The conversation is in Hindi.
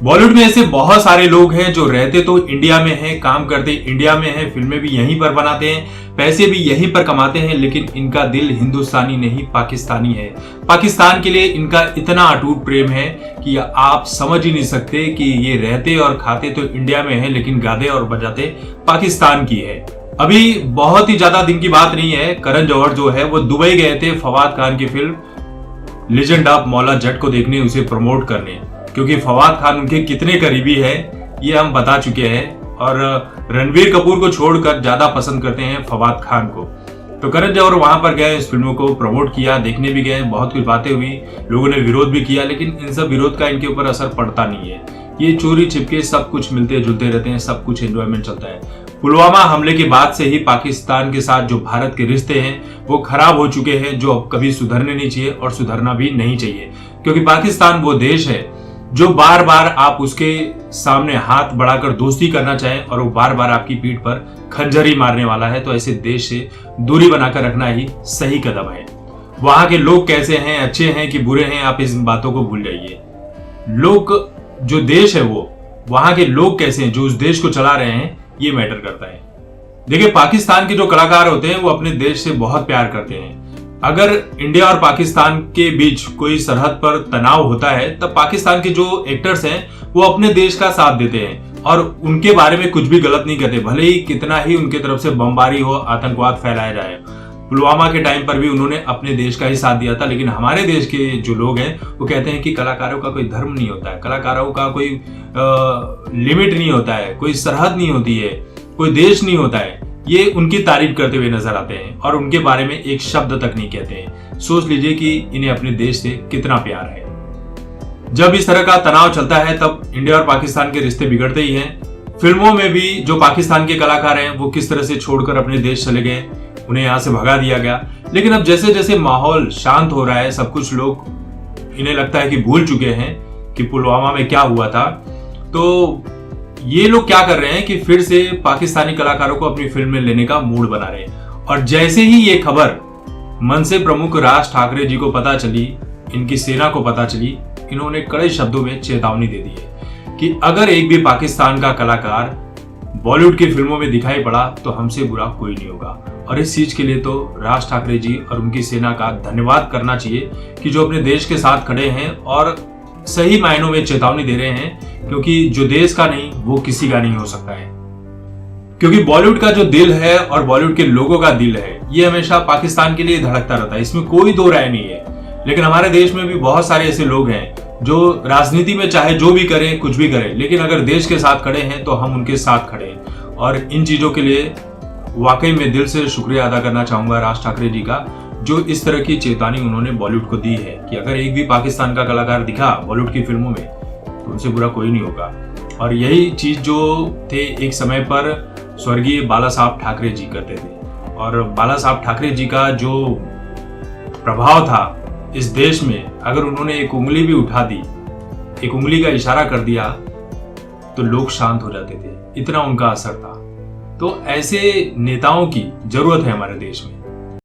बॉलीवुड में ऐसे बहुत सारे लोग हैं जो रहते तो इंडिया में हैं, काम करते इंडिया में हैं, फिल्में भी यहीं पर बनाते हैं, पैसे भी यहीं पर कमाते हैं, लेकिन इनका दिल हिंदुस्तानी नहीं पाकिस्तानी है। पाकिस्तान के लिए इनका इतना अटूट प्रेम है कि आप समझ ही नहीं सकते कि ये रहते और खाते तो इंडिया में है, लेकिन गाते और बजाते पाकिस्तान की है। अभी बहुत ही ज्यादा दिन की बात नहीं है, करण जौहर जो है वो दुबई गए थे फवाद खान की film legend of Maula Jatt को देखने, उसे प्रमोट करने, क्योंकि फवाद खान उनके कितने करीबी है ये हम बता चुके हैं और रणबीर कपूर को छोड़कर ज्यादा पसंद करते हैं फवाद खान को। तो करण जौहर वहां पर गए, इस फिल्म को प्रमोट किया, देखने भी गए, बहुत कुछ बातें हुई, लोगों ने विरोध भी किया, लेकिन इन सब विरोध का इनके ऊपर असर पड़ता नहीं है। ये चोरी छिपके सब कुछ मिलते जुलते रहते हैं, सब कुछ एंजॉयमेंट चलता है। पुलवामा हमले के बाद से ही पाकिस्तान के साथ जो भारत के रिश्ते हैं वो खराब हो चुके हैं, जो अब कभी सुधरने नहीं चाहिए और सुधरना भी नहीं चाहिए, क्योंकि पाकिस्तान वो देश है जो बार बार आप उसके सामने हाथ बढ़ाकर दोस्ती करना चाहें और वो बार बार आपकी पीठ पर खंजर मारने वाला है। तो ऐसे देश से दूरी बनाकर रखना ही सही कदम है। वहां के लोग कैसे हैं, अच्छे हैं कि बुरे हैं, आप इस बातों को भूल जाइए। लोग जो देश है वो वहां के लोग कैसे हैं जो उस देश को चला रहे हैं ये मैटर करता है। देखिए, पाकिस्तान के जो कलाकार होते हैं वो अपने देश से बहुत प्यार करते हैं। अगर इंडिया और पाकिस्तान के बीच कोई सरहद पर तनाव होता है तब पाकिस्तान के जो एक्टर्स हैं वो अपने देश का साथ देते हैं और उनके बारे में कुछ भी गलत नहीं करते, भले ही कितना ही उनके तरफ से बमबारी हो, आतंकवाद फैलाया जाए। पुलवामा के टाइम पर भी उन्होंने अपने देश का ही साथ दिया था, लेकिन हमारे देश के जो लोग हैं वो कहते हैं कि कलाकारों का कोई धर्म नहीं होता है, कलाकारों का कोई लिमिट नहीं होता है, कोई सरहद नहीं होती है, कोई देश नहीं होता है। ये उनकी तारीफ करते हुए नजर आते हैं और उनके बारे में एक शब्द तक नहीं कहते हैं। सोच लीजिए कि इन्हें अपने देश से कितना प्यार है। जब इस तरह का तनाव चलता है तब इंडिया और पाकिस्तान के रिश्ते बिगड़ते ही हैं। फिल्मों में भी जो पाकिस्तान के कलाकार हैं वो किस तरह से छोड़कर अपने देश चले गए, उन्हें यहां से भगा दिया गया। लेकिन अब जैसे जैसे माहौल शांत हो रहा है, सब कुछ लोग इन्हें लगता है कि भूल चुके हैं कि पुलवामा में क्या हुआ था, तो ये लोग क्या कर रहे हैं कि फिर से पाकिस्तानी कलाकारों को अपनी फिल्म में लेने का मूड बना रहे हैं। और जैसे ही ये खबर मनसे प्रमुख राज ठाकरे जी को पता चली, इनकी सेना को पता चली, इन्होंने कड़े शब्दों में चेतावनी दे दी है कि अगर एक भी पाकिस्तान का कलाकार बॉलीवुड की फिल्मों में दिखाई पड़ा तो हमसे बुरा कोई नहीं होगा। और इस चीज के लिए तो राज ठाकरे जी और उनकी सेना का धन्यवाद करना चाहिए कि जो अपने देश के साथ खड़े हैं और सही मायनों में चेतावनी दे रहे हैं, क्योंकि जो देश का नहीं वो किसी का नहीं हो सकता है। क्योंकि बॉलीवुड का जो दिल है और बॉलीवुड के लोगों का दिल है ये हमेशा पाकिस्तान के लिए धड़कता रहता है, इसमें कोई दो राय नहीं है। लेकिन हमारे देश में भी बहुत सारे ऐसे लोग हैं जो राजनीति में चाहे जो भी करें, कुछ भी करें, लेकिन अगर देश के साथ खड़े हैं तो हम उनके साथ खड़े हैं। और इन चीजों के लिए वाकई में दिल से शुक्रिया अदा करना चाहूंगा राज ठाकरे जी का, जो इस तरह की चेतावनी उन्होंने बॉलीवुड को दी है कि अगर एक भी पाकिस्तान का कलाकार दिखा बॉलीवुड की फिल्मों में तो उनसे बुरा कोई नहीं होगा। और यही चीज जो थे एक समय पर स्वर्गीय बाला साहब ठाकरे जी करते थे। और बाला साहब ठाकरे जी का जो प्रभाव था इस देश में, अगर उन्होंने एक उंगली भी उठा दी, एक उंगली का इशारा कर दिया तो लोग शांत हो जाते थे, इतना उनका असर था। तो ऐसे नेताओं की जरूरत है हमारे देश में।